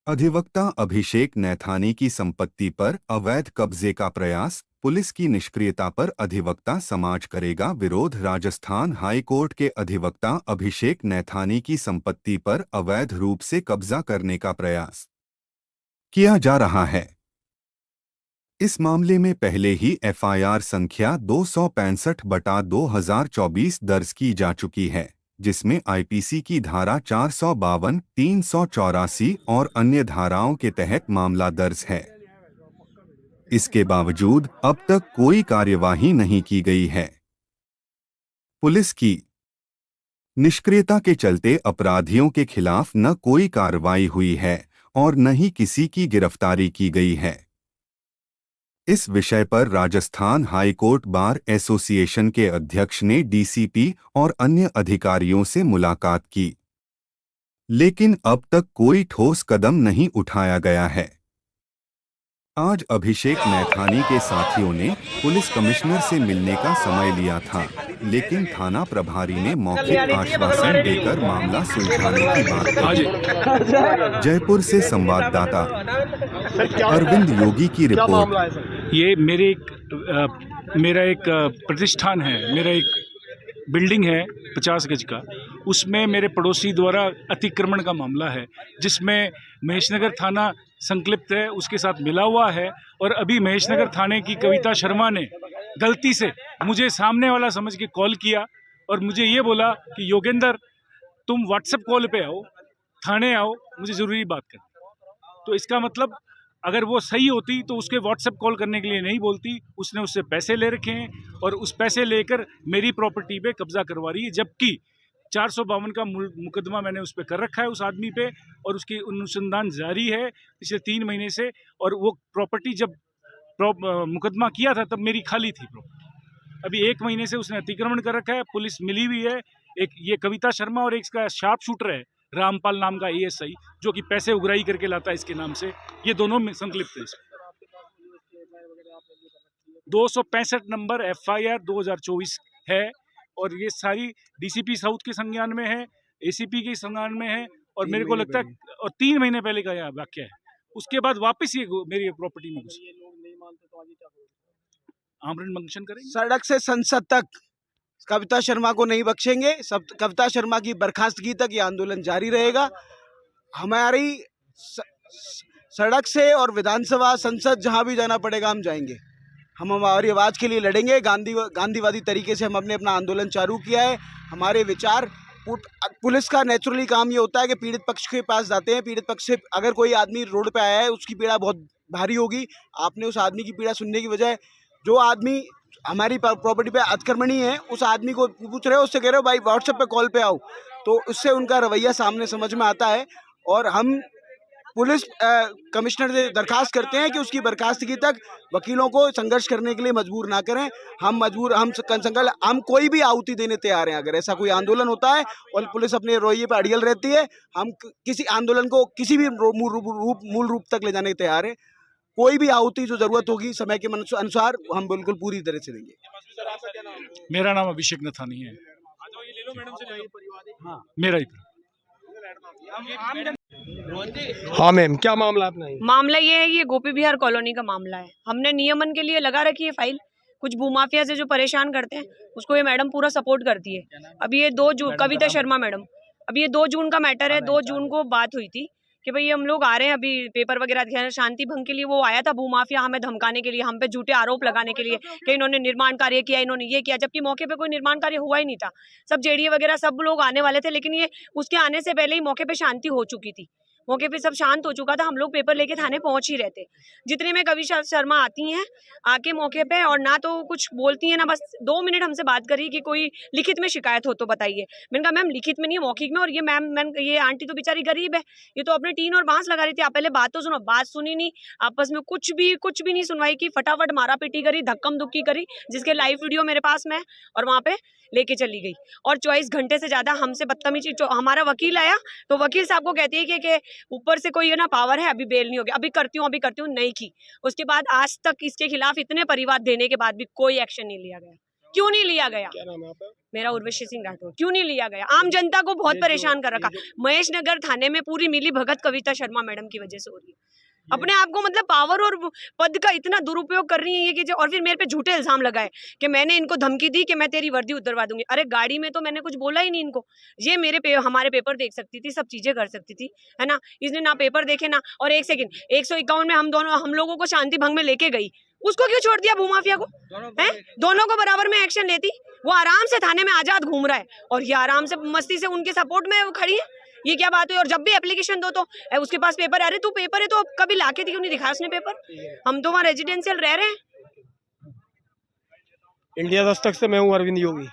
अधिवक्ता अभिषेक नैथानी की संपत्ति पर अवैध कब्जे का प्रयास, पुलिस की निष्क्रियता पर अधिवक्ता समाज करेगा विरोध। राजस्थान हाई कोर्ट के अधिवक्ता अभिषेक नैथानी की संपत्ति पर अवैध रूप से कब्जा करने का प्रयास किया जा रहा है। इस मामले में पहले ही एफआईआर संख्या 265/2024 दर्ज की जा चुकी है, जिसमें आईपीसी की धारा 452, 384 और अन्य धाराओं के तहत मामला दर्ज है। इसके बावजूद अब तक कोई कार्यवाही नहीं की गई है। पुलिस की निष्क्रियता के चलते अपराधियों के खिलाफ न कोई कार्रवाई हुई है और न ही किसी की गिरफ्तारी की गई है। इस विषय पर Rajasthan high court bar association के अध्यक्ष ने डीसीपी और अन्य अधिकारियों से मुलाकात की, लेकिन अब तक कोई ठोस कदम नहीं उठाया गया है। आज अभिषेक नैथानी के साथियों ने पुलिस कमिश्नर से मिलने का समय लिया था, लेकिन थाना प्रभारी ने मौखिक आश्वासन देकर मामला सुलझाने की बात कही। जयपुर से संवाददाता अरविंद योगी की रिपोर्ट। ये मेरा एक प्रतिष्ठान है, मेरा एक बिल्डिंग है 50 गज का, उसमें मेरे पड़ोसी द्वारा अतिक्रमण का मामला है, जिसमें महेशनगर थाना संलिप्त है, उसके साथ मिला हुआ है। और अभी महेशनगर थाने की कविता शर्मा ने गलती से मुझे सामने वाला समझ के कॉल किया और मुझे ये बोला कि योगेंद्र तुम व्हाट्सएप कॉल पे आओ, थाने आओ, मुझे ज़रूरी बात करनी। तो इसका मतलब अगर वो सही होती तो उसके व्हाट्सएप कॉल करने के लिए नहीं बोलती। उसने उससे पैसे ले रखे हैं और उस पैसे लेकर मेरी प्रॉपर्टी पे कब्जा करवा रही है, जबकि 452 का मुकदमा मैंने उस पर कर रखा है उस आदमी पे, और उसकी अनुसंधान जारी है पिछले 3 महीने से। और वो प्रॉपर्टी जब मुकदमा किया था तब मेरी खाली थी प्रॉपर्टी। अभी 1 महीने से उसने अतिक्रमण कर रखा है, पुलिस मिली हुई है। एक ये कविता शर्मा और एक इसका शार्प शूटर है रामपाल नाम का एएसआई, जो कि पैसे उगराही करके लाता है इसके नाम से। ये दोनों में संलिप्त है। 265 नंबर एफआईआर 2024 है और ये सारी डीसीपी साउथ के संज्ञान में है, एसीपी के संज्ञान में है। और मेरे को लगता है और 3 महीने पहले का यह वाक्य है। उसके बाद वापस ये मेरी प्रॉपर्टी में घुस आमरण अनशन करेंगे। सड़क से संसद तक कविता शर्मा को नहीं बख्शेंगे। सब कविता शर्मा की बर्खास्तगी तक ये आंदोलन जारी रहेगा। हमारी सड़क से और विधानसभा संसद जहां भी जाना पड़ेगा हम जाएंगे। हम हमारी आवाज़ के लिए लड़ेंगे। गांधीवादी तरीके से हम अपना आंदोलन चालू किया है। हमारे विचार, पुलिस का नेचुरली काम ये होता है कि पीड़ित पक्ष के पास जाते हैं। पीड़ित पक्ष से अगर कोई आदमी रोड पे आया है, उसकी पीड़ा बहुत भारी होगी। आपने उस आदमी की पीड़ा सुनने की बजाय जो आदमी हमारी प्रॉपर्टी पे अतिक्रमणी है उस आदमी को पूछ रहे हो, उससे कह रहे हो भाई व्हाट्सएप पे कॉल पे आओ, तो उससे उनका रवैया सामने समझ में आता है। और हम पुलिस कमिश्नर से दरखास्त करते हैं कि उसकी बर्खास्तगी तक वकीलों को संघर्ष करने के लिए मजबूर ना करें। हम कोई भी आहुति देने तैयार हैं अगर ऐसा कोई आंदोलन होता है और पुलिस अपने रवैये पर अड़ियल रहती है। हम किसी आंदोलन को किसी भी मूल रूप तक ले जाने के तैयार हैं। कोई भी आहुति जो जरूरत होगी समय के अनुसार हम बिल्कुल पूरी तरह से देंगे। मेरा नाम अभिषेक नथानी है। मेरा ही हाँ मैम, क्या मामला अपना? मामला ये है, ये गोपी विहार कॉलोनी का मामला है। हमने नियमन के लिए लगा रखी है फाइल। कुछ भूमाफिया से जो परेशान करते हैं उसको ये मैडम पूरा सपोर्ट करती है। अभी ये 2 जून, कविता शर्मा मैडम, अभी ये 2 जून का मैटर है। 2 जून को बात हुई थी कि भाई हम लोग आ रहे हैं, अभी पेपर वगैरह दिखाने, शांति भंग के लिए वो आया था भूमाफिया, हमें धमकाने के लिए, हम पे झूठे आरोप लगाने के लिए कि इन्होंने निर्माण कार्य किया, इन्होंने ये किया, जबकि मौके पे कोई निर्माण कार्य हुआ ही नहीं था। सब जेडीए वगैरह सब लोग आने वाले थे, लेकिन ये उसके आने से पहले ही मौके पे शांति हो चुकी थी। मौके पे सब शांत हो चुका था। हम लोग पेपर लेके थाने पहुंच ही रहते। जितने में कविता शर्मा आती हैं आके मौके पे, और ना तो कुछ बोलती हैं ना बस 2 मिनट हमसे बात करी कि कोई लिखित में शिकायत हो तो बताइए। मैंने कहा मैम लिखित में नहीं है, मौखिक में। और ये मैम ये आंटी तो बेचारी गरीब है, ये तो अपने टीन और बांस लगा रही थी। आप पहले बात तो सुनो। बात सुनी नहीं, आपस में कुछ भी नहीं सुनवाई की, फटाफट मारा पीटी करी, धक्कम धुक्की करी, जिसके लाइव वीडियो मेरे पास में है, और वहां पे लेके चली गई। और 24 घंटे से ज्यादा हमसे बदतमीजी। हमारा वकील आया तो वकील साहब को कहती है कि ऊपर से कोई ना पावर है, अभी बेल नहीं होगी, अभी करती हूँ, नहीं की। उसके बाद आज तक इसके खिलाफ इतने परिवाद देने के बाद भी कोई एक्शन नहीं लिया गया। क्यों नहीं लिया गया? क्या नाम है आपका? मेरा उर्वशी सिंह राठौर। क्यों नहीं लिया गया? आम जनता को बहुत परेशान कर रखा। महेश नगर थाने में पूरी मिली भगत कविता शर्मा मैडम की वजह से हो रही है। अपने आप को मतलब पावर और पद का इतना दुरुपयोग कर रही है ये कि और फिर मेरे पे झूठे इल्जाम लगाए कि मैंने इनको धमकी दी कि मैं तेरी वर्दी उतरवा दूंगी। अरे गाड़ी में तो मैंने कुछ बोला ही नहीं इनको। ये हमारे पेपर देख सकती थी, सब चीजें कर सकती थी, है ना। इसने ना पेपर देखे ना। और एक सेकंड, 151 में हम लोगों को शांति भंग में लेके गई, उसको क्यों छोड़ दिया भूमाफिया को? हैं? दोनों को बराबर में एक्शन लेती। वो आराम से थाने में आजाद घूम रहा है और ये आराम से मस्ती से उनके सपोर्ट में खड़ी है। ये क्या बात हुई? और जब भी एप्लीकेशन दो तो उसके पास पेपर, अरे तू पेपर है तो कभी लाके क्यों नहीं दिखाया उसने पेपर? हम तो वहाँ रेजिडेंशियल रह रहे हैं। इंडिया दस्तक से मैं हूँ अरविंद योगी।